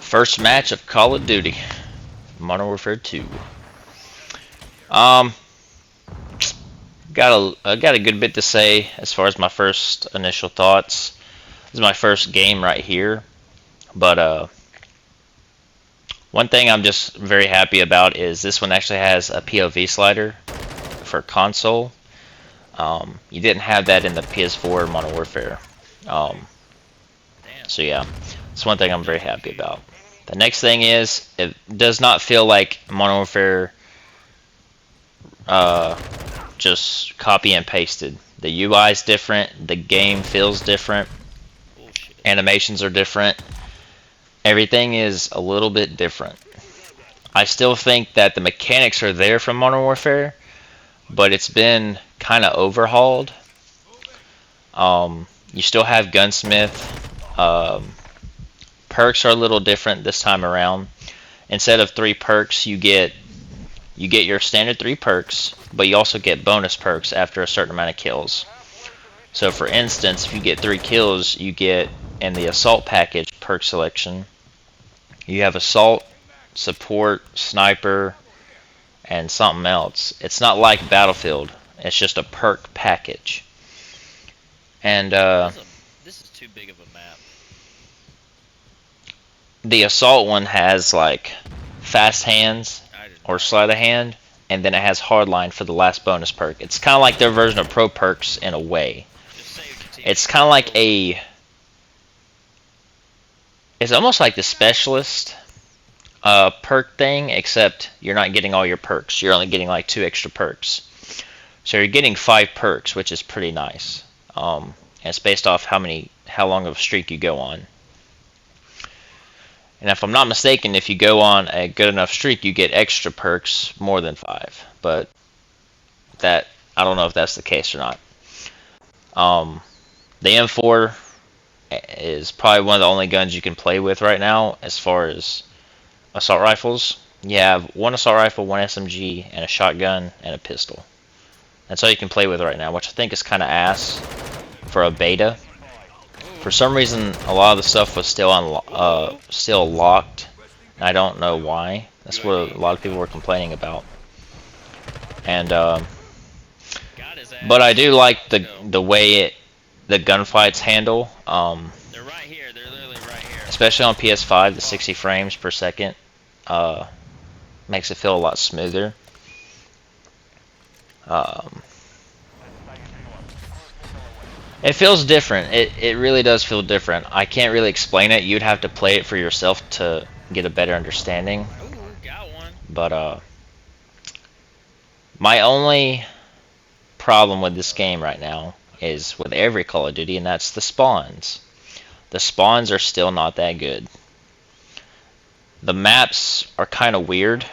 First match of Call of Duty, Modern Warfare 2. Got a good bit to say as far as my first initial thoughts. This is my first game right here, but one thing I'm just very happy about is this one actually has a POV slider for console. You didn't have that in the PS4 Modern Warfare. So yeah, it's one thing I'm very happy about. The next thing is, it does not feel like Modern Warfare just copy and pasted. The UI is different, the game feels different, animations are different, everything is a little bit different. I still think that the mechanics are there from Modern Warfare, but it's been kind of overhauled. You still have Gunsmith. Perks are a little different this time around. Instead of 3 perks, you get your standard 3 perks, but you also get bonus perks after a certain amount of kills. So for instance, if you get 3 kills, you get, in the assault package perk selection, you have assault, support, sniper, and something else. It's not like Battlefield, it's just a perk package. And this is too big of a map. The assault one has like fast hands or sleight of hand, and then it has hardline for the last bonus perk. It's kind of like their version of pro perks in a way. It's kind of like it's almost like the specialist perk thing, except you're not getting all your perks. You're only getting like 2 extra perks. So you're getting 5 perks, which is pretty nice. And it's based off how long of a streak you go on. And if I'm not mistaken, if you go on a good enough streak, you get extra perks more than 5. But I don't know if that's the case or not. The M4 is probably one of the only guns you can play with right now as far as assault rifles. You have 1 assault rifle, 1 SMG, and a shotgun, and a pistol. That's all you can play with right now, which I think is kind of ass for a beta. For some reason, a lot of the stuff was still locked. And I don't know why. That's what a lot of people were complaining about. And but I do like the way the gunfights handle. They're right here. They're literally right here. Especially on PS5, the 60 frames per second makes it feel a lot smoother. It feels different. It really does feel different. I can't really explain it. You'd have to play it for yourself to get a better understanding. Ooh, got one. But my only problem with this game right now is with every Call of Duty, and that's the spawns. The spawns are still not that good. The maps are kind of weird.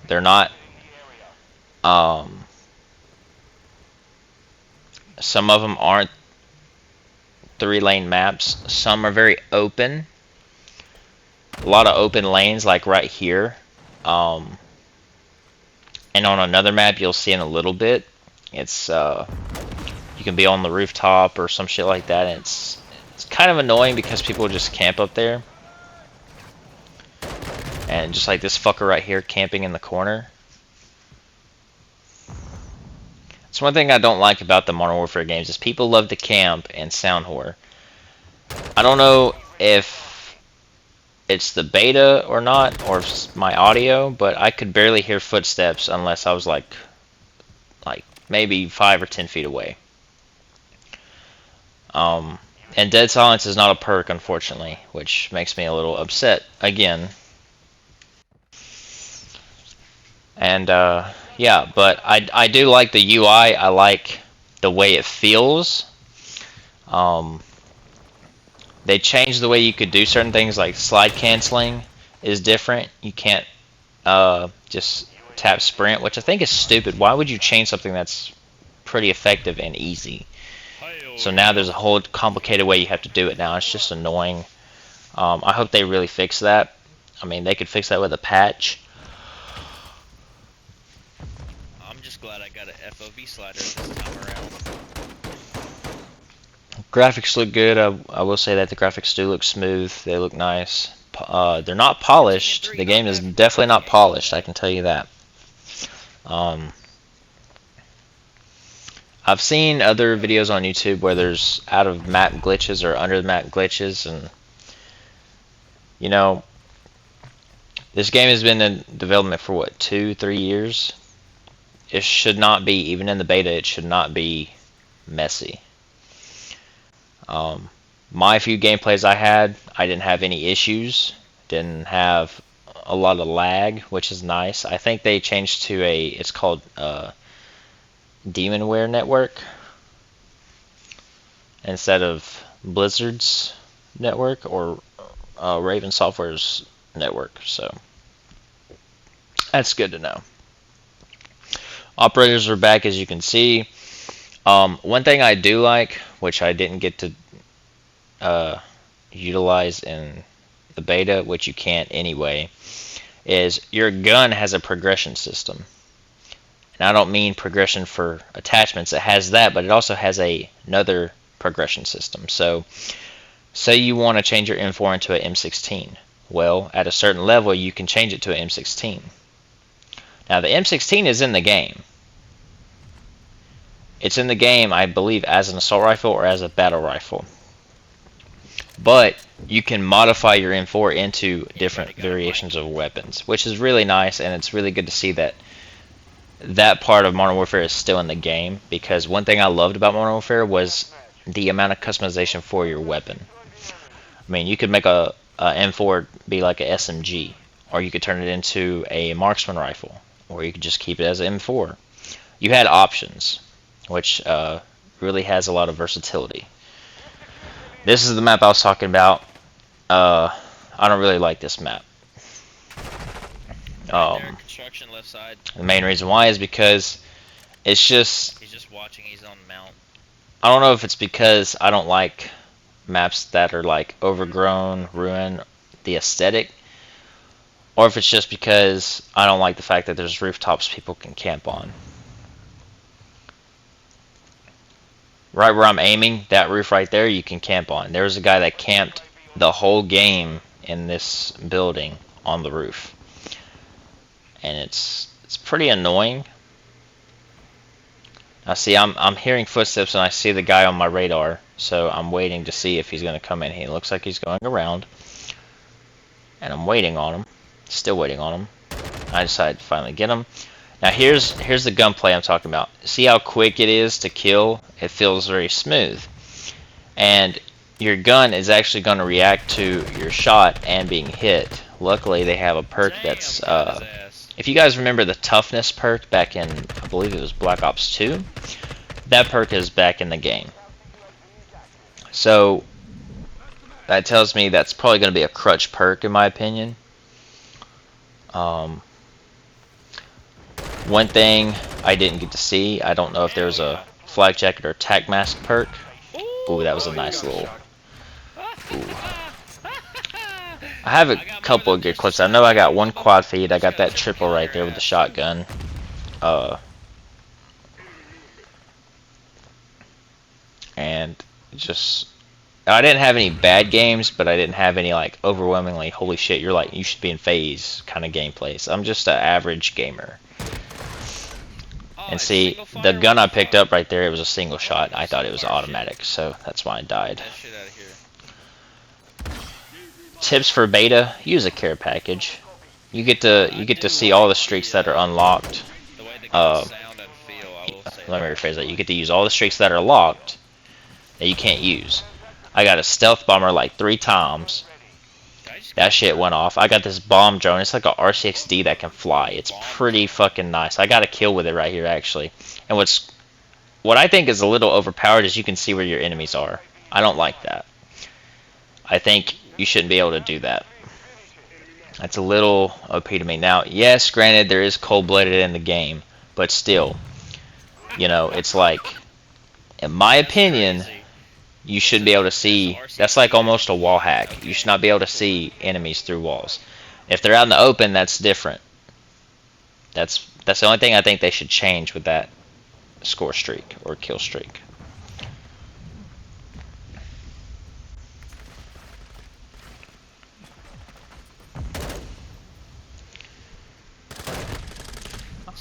They're not some of them aren't 3-lane maps. Some are very open. A lot of open lanes, like right here. And on another map, you'll see in a little bit. It's you can be on the rooftop or some shit like that. And it's kind of annoying because people just camp up there. And just like this fucker right here, camping in the corner. It's one thing I don't like about the Modern Warfare games is people love to camp and sound whore. I don't know if it's the beta or not, or if it's my audio, but I could barely hear footsteps unless I was like maybe 5 or 10 feet away. And dead silence is not a perk, unfortunately, which makes me a little upset again. And yeah, but I do like the UI. I like the way it feels. They changed the way you could do certain things, like slide canceling is different. You can't just tap sprint, which I think is stupid. Why would you change something that's pretty effective and easy? So now there's a whole complicated way you have to do it now. It's just annoying. I hope they really fix that. I mean, they could fix that with a patch. I'm just glad I got an FOV slider this time around. Graphics look good. I will say that the graphics do look smooth. They look nice. they're not polished. The game is definitely not polished, I can tell you that. I've seen other videos on YouTube where there's out of map glitches or under the map glitches, and you know, this game has been in development for what, 2-3 years? It should not be, even in the beta, it should not be messy. My few gameplays I had, I didn't have any issues, didn't have a lot of lag, which is nice. I think they changed to it's called Demonware Network instead of Blizzard's network or Raven Software's network, so that's good to know. Operators are back, as you can see. One thing I do like, which I didn't get to utilize in the beta, which you can't anyway, is your gun has a progression system. And I don't mean progression for attachments. It has that, but it also has another progression system. So, say you want to change your M4 into an M16. Well, at a certain level, you can change it to an M16. Now, the M16 is in the game. It's in the game, I believe, as an assault rifle or as a battle rifle. But you can modify your M4 into different variations of weapons, which is really nice, and it's really good to see that that part of Modern Warfare is still in the game, because one thing I loved about Modern Warfare was the amount of customization for your weapon. I mean, you could make a M4 be like a SMG, or you could turn it into a marksman rifle, or you could just keep it as an M4. You had options, which really has a lot of versatility. This is the map I was talking about. I don't really like this map. Construction left side. The main reason why is because it's just... He's just watching. He's on mount. I don't know if it's because I don't like maps that are like overgrown, ruin the aesthetic, or if it's just because I don't like the fact that there's rooftops people can camp on. Right where I'm aiming, that roof right there, you can camp on. There was a guy that camped the whole game in this building on the roof. And it's pretty annoying. Now see, I'm hearing footsteps and I see the guy on my radar, so I'm waiting to see if he's going to come in. He looks like he's going around. And I'm waiting on him. Still waiting on him. I decided to finally get him. Now here's the gunplay I'm talking about. See how quick it is to kill? It feels very smooth. And your gun is actually going to react to your shot and being hit. Luckily they have a perk that's... if you guys remember the toughness perk back in, I believe it was Black Ops 2, that perk is back in the game. So that tells me that's probably going to be a crutch perk in my opinion. One thing I didn't get to see, I don't know if there was a flak jacket or tac mask perk. Ooh, that was a nice little... Ooh. I have a couple of good clips. I know I got one quad feed. I got that triple right there with the shotgun. And just... I didn't have any bad games, but I didn't have any like overwhelmingly, holy shit, you're like, you should be in phase kind of gameplays. I'm just an average gamer. And see, the gun I picked up right there, it was a single shot. I thought it was automatic, so that's why I died. Tips for beta: use a care package. You get to see all the streaks that are unlocked. Let me rephrase that. You get to use all the streaks that are locked that you can't use. I got a stealth bomber like 3 times. That shit went off. I got this bomb drone. It's like a RCXD that can fly. It's pretty fucking nice. I got a kill with it right here, actually. And what I think is a little overpowered is you can see where your enemies are. I don't like that. I think you shouldn't be able to do that. That's a little OP to me. Now, yes, granted, there is cold-blooded in the game, but still, you know, it's like, in my opinion, you should be able to see. That's like almost a wall hack. You should not be able to see enemies through walls. If they're out in the open, that's different. That's the only thing I think they should change with that score streak or kill streak.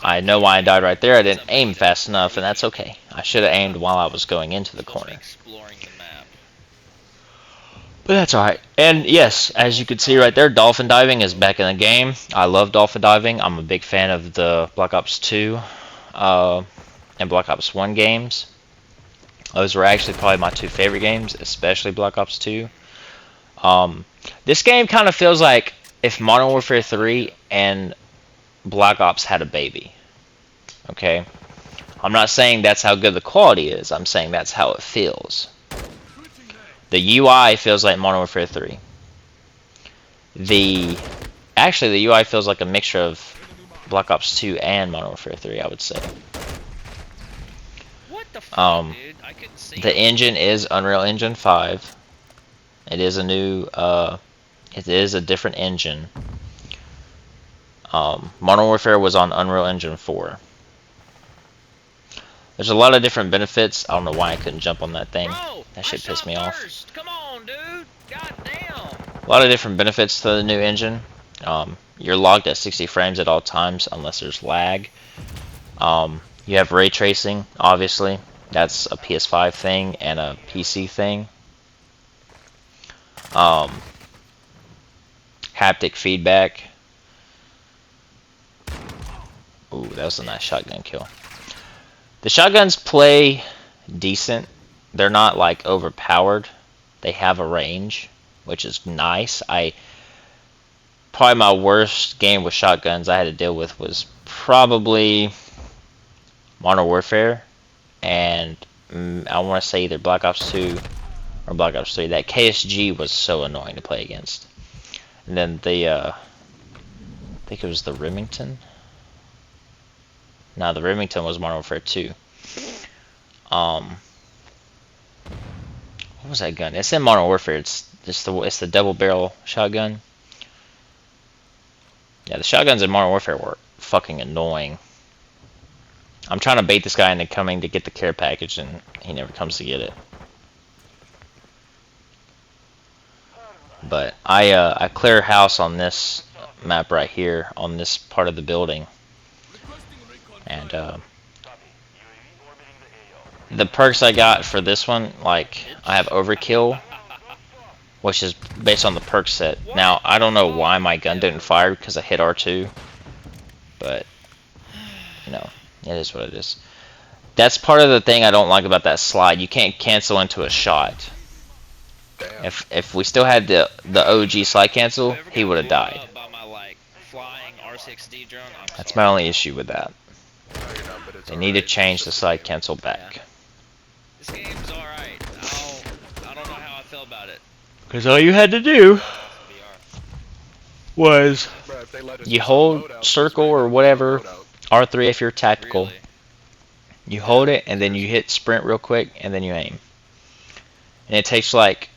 I know why I died right there. I didn't aim fast enough, and that's okay. I should have aimed while I was going into the Supposed to be corner. exploring the map. But that's alright. And yes, as you can see right there, dolphin diving is back in the game. I love dolphin diving. I'm a big fan of the Black Ops 2 and Black Ops 1 games. Those were actually probably my two favorite games, especially Black Ops 2. This game kind of feels like if Modern Warfare 3 and Black Ops had a baby. Okay? I'm not saying that's how good the quality is. I'm saying that's how it feels. The UI feels like Modern Warfare 3. Actually, the UI feels like a mixture of Black Ops 2 and Modern Warfare 3, I would say. What the fuck, dude? I couldn't see. The engine is Unreal Engine 5. It is a new, it is a different engine. Modern Warfare was on Unreal Engine 4. There's a lot of different benefits. I don't know why I couldn't jump on that thing. Bro, That shit pissed me off. Come on, dude. God damn. A lot of different benefits to the new engine. You're locked at 60 frames at all times unless there's lag. You have ray tracing, obviously. That's a PS5 thing and a PC thing. Haptic feedback. Ooh, that was a nice shotgun kill. The shotguns play decent. They're not like overpowered. They have a range, which is nice. Probably my worst game with shotguns I had to deal with was probably Modern Warfare, and I want to say either Black Ops 2 or Black Ops 3. That KSG was so annoying to play against. And then I think it was the Remington. No, the Remington was Modern Warfare 2. What was that gun? It's in Modern Warfare. It's the double barrel shotgun. Yeah, the shotguns in Modern Warfare were fucking annoying. I'm trying to bait this guy into coming to get the care package, and he never comes to get it. But I clear house on this map right here, on this part of the building. And the perks I got for this one, like, I have Overkill, which is based on the perk set. Now, I don't know why my gun didn't fire because I hit R2, but, you know, it is what it is. That's part of the thing I don't like about that slide. You can't cancel into a shot. If we still had the OG slide cancel, he would have died. That's my only issue with that. They need to change the slide cancel back. This game's alright. I don't know how I feel about it. Because all you had to do was you hold circle or whatever, R3 if you're tactical. You hold it and then you hit sprint real quick and then you aim. And it takes like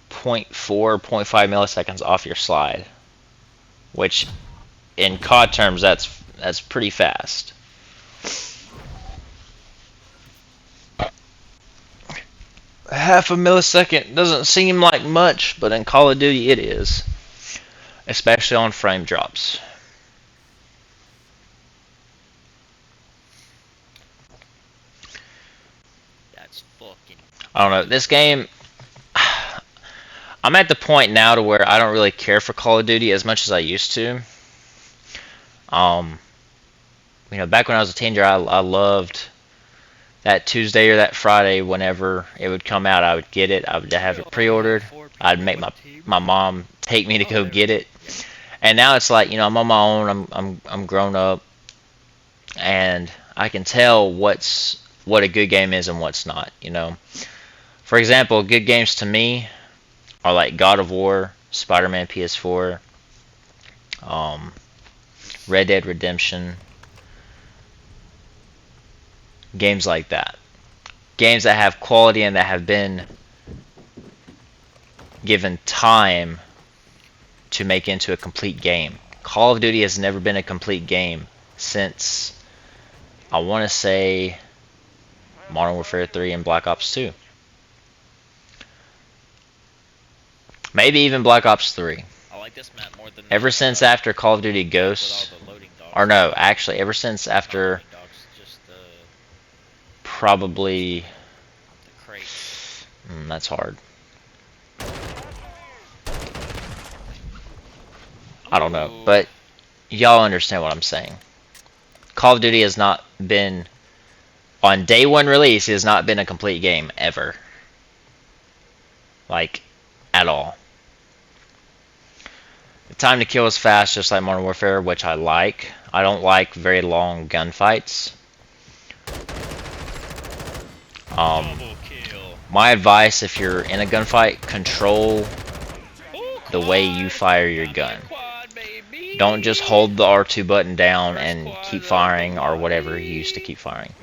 0.4 or 0.5 milliseconds off your slide, which in COD terms that's pretty fast. Half a millisecond doesn't seem like much, but in Call of Duty it is, especially on frame drops. That's fucking. I don't know. This game, I'm at the point now to where I don't really care for Call of Duty as much as I used to. You know, back when I was a teenager, I loved that Tuesday or that Friday, whenever it would come out, I would get it. I would have it pre-ordered. I'd make my mom take me to go get it. And now it's like, you know, I'm on my own. I'm grown up, and I can tell what a good game is and what's not. You know, for example, good games to me are like God of War, Spider-Man PS4, Red Dead Redemption. Games like that. Games that have quality and that have been given time to make into a complete game. Call of Duty has never been a complete game since, I want to say, Modern Warfare 3 and Black Ops 2. Maybe even Black Ops 3. I like this map more than Ever since after Call of Duty Ghosts, Or no, actually, ever since after Dogs, just probably. the crates. That's hard. I don't know, Ooh. but y'all understand what I'm saying. Call of Duty has not been, on day one release, it has not been a complete game ever. Like, at all. The time to kill is fast, just like Modern Warfare, which I like. I don't like very long gunfights. Double kill. My advice, if you're in a gunfight, control Ooh, the way you quad. fire your Got me gun. a quad, baby. Don't just hold the R2 button down First and quad keep of firing the or whatever you used to keep firing.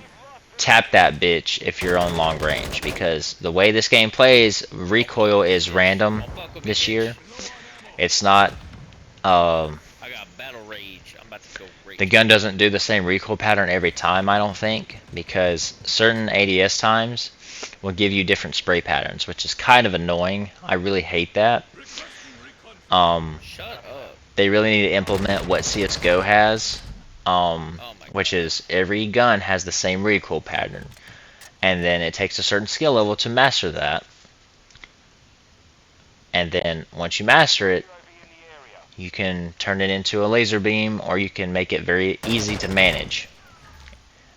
Tap that bitch if you're on long range, because the way this game plays, recoil is random Don't fuck with me, this bitch. year. It's not. I got battle rage. I'm about to go rage. The gun doesn't do the same recoil pattern every time, I don't think, because certain ADS times will give you different spray patterns, which is kind of annoying. I really hate that. Shut up. They really need to implement what CSGO has, Oh my which God. is every gun has the same recoil pattern, and then it takes a certain skill level to master that. And then once you master it, you can turn it into a laser beam, or you can make it very easy to manage.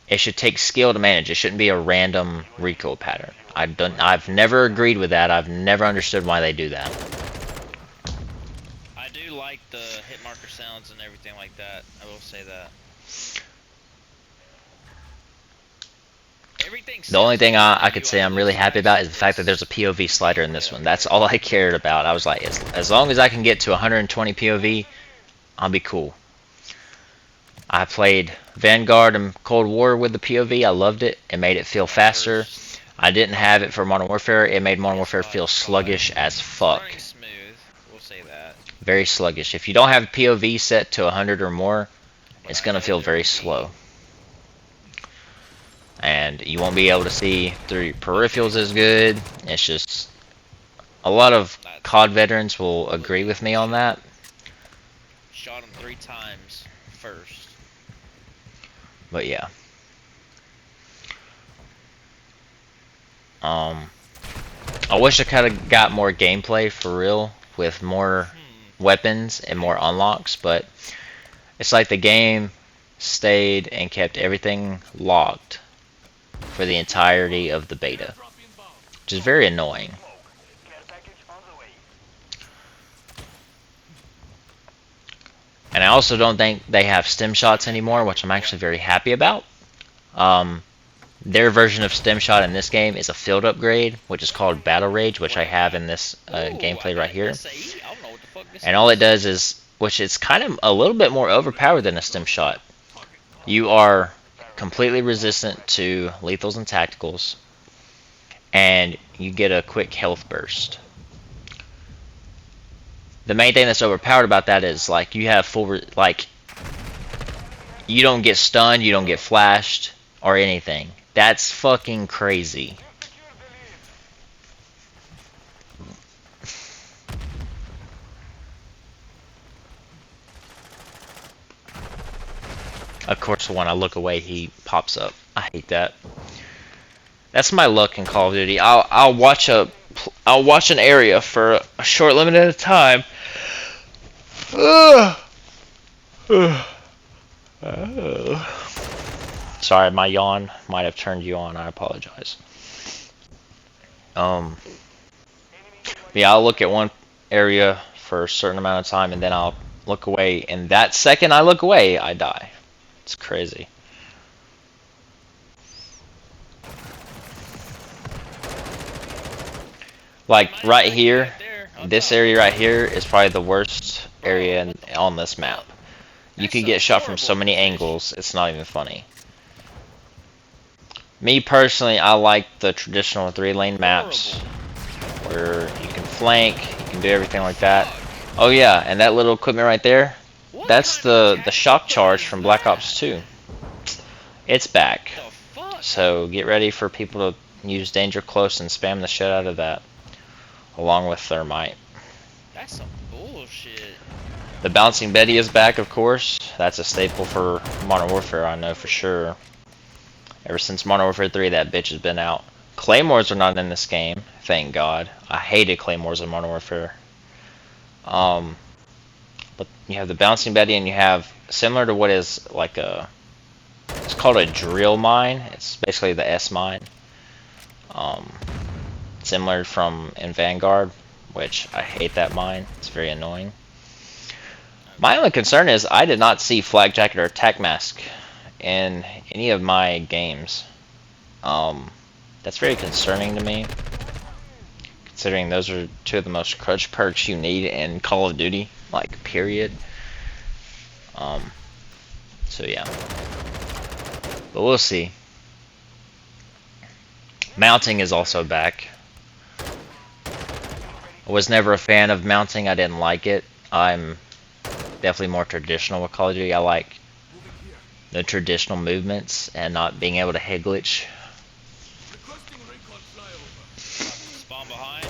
It should take skill to manage. It shouldn't be a random recoil pattern. I've never agreed with that. I've never understood why they do that. I do like the hit marker sounds and everything like that. I will say that. Everything. The only thing sounds good I in could the say UI I'm really looks happy nice. about is the fact that there's a POV slider in this one. That's all I cared about. I was like, as long as I can get to 120 POV, I'll be cool. I played Vanguard and Cold War with the POV. I loved it. It made it feel faster. I didn't have it for Modern Warfare. It made Modern Warfare feel sluggish as fuck. Running smooth. We'll say that. Very sluggish. If you don't have POV set to 100 or more, But it's I going to have feel it very to slow. And you won't be able to see through your peripherals as good. It's just, a lot of COD veterans will agree with me on that. Shot him 3 times first. But yeah. I wish I could have got more gameplay for real with more weapons and more unlocks, but it's like the game stayed and kept everything locked for the entirety of the beta, which is very annoying. And I also don't think they have stem shots anymore, which I'm actually very happy about. Their version of stem shot in this game is a field upgrade, which is called Battle Rage, which I have in this gameplay right here. And all it does is, which is kind of a little bit more overpowered than a stem shot. You are completely resistant to lethals and tacticals, and you get a quick health burst. The main thing that's overpowered about that is like you have full like you don't get stunned, you don't get flashed or anything. That's fucking crazy. Of course, when I look away, he pops up. I hate that. That's my luck in Call of Duty. I'll watch an area for a short limited time. Sorry, my yawn might have turned you on. I apologize. Yeah, I'll look at one area for a certain amount of time, and then I'll look away. And that second I look away, I die. It's crazy. Like right here, this area right here is probably the worst area on this map. You could get shot from so many angles, it's not even funny. Me personally, I like the traditional 3-lane maps where you can flank, you can do everything like that. Oh yeah, and that little equipment right there, that's the shock charge from Black Ops 2. It's back. So get ready for people to use Danger Close and spam the shit out of that, along with Thermite. That's some bullshit. The Bouncing Betty is back, of course. That's a staple for Modern Warfare, I know for sure. Ever since Modern Warfare 3, that bitch has been out. Claymores are not in this game, thank God. I hated Claymores in Modern Warfare. But you have the Bouncing Betty, and you have, similar to what is like it's called a drill mine. It's basically the S mine. Um, Similar from in Vanguard, which I hate that mine. It's very annoying. My only concern is I did not see Flak Jacket or Attack Mask in any of my games. That's very concerning to me, considering those are two of the most crutch perks you need in Call of Duty, like, period. So yeah. But we'll see. Mounting is also back. I was never a fan of mounting, I didn't like it. I'm definitely more traditional with Call of Duty. I like the traditional movements and not being able to head glitch. Spawn behind.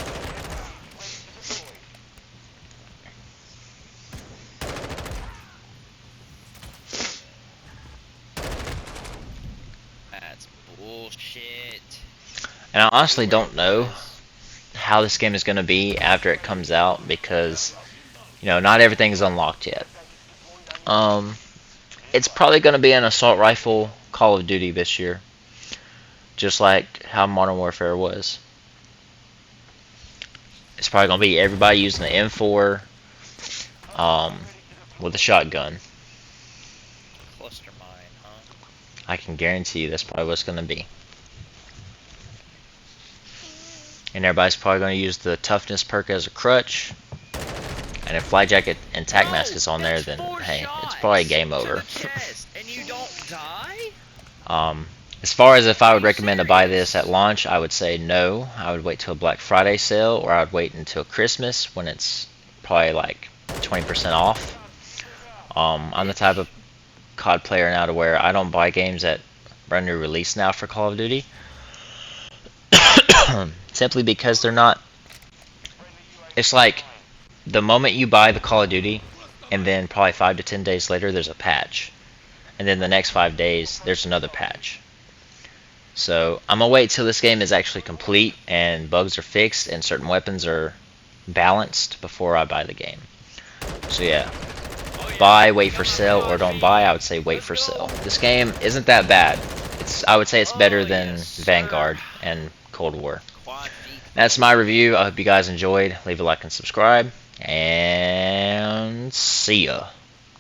That's bullshit. And I honestly don't know how this game is going to be after it comes out, because not everything is unlocked yet. It's probably going to be an assault rifle Call of Duty this year, just like how Modern Warfare was. It's probably going to be everybody using the M4 with a shotgun. Cluster mine, huh? I can guarantee you that's probably what it's going to be. And everybody's probably going to use the toughness perk as a crutch. And if Fly Jacket and Tac Mask is on there, then hey, it's probably game over. And you don't die? As far as if I would recommend to buy this at launch, I would say no. I would wait till a Black Friday sale, or I would wait until Christmas when it's probably like 20% off. I'm the type of COD player now to where I don't buy games that are new release now for Call of Duty. Simply because they're not. It's like the moment you buy the Call of Duty, and then probably 5 to 10 days later there's a patch, and then the next 5 days there's another patch. So I'm gonna wait till this game is actually complete and bugs are fixed and certain weapons are balanced before I buy the game. So yeah, buy, wait for sale, or don't buy. I would say wait for sale. This game isn't that bad. I would say it's better than Vanguard and Cold War. That's my review. I hope you guys enjoyed. Leave a like and subscribe, and see ya.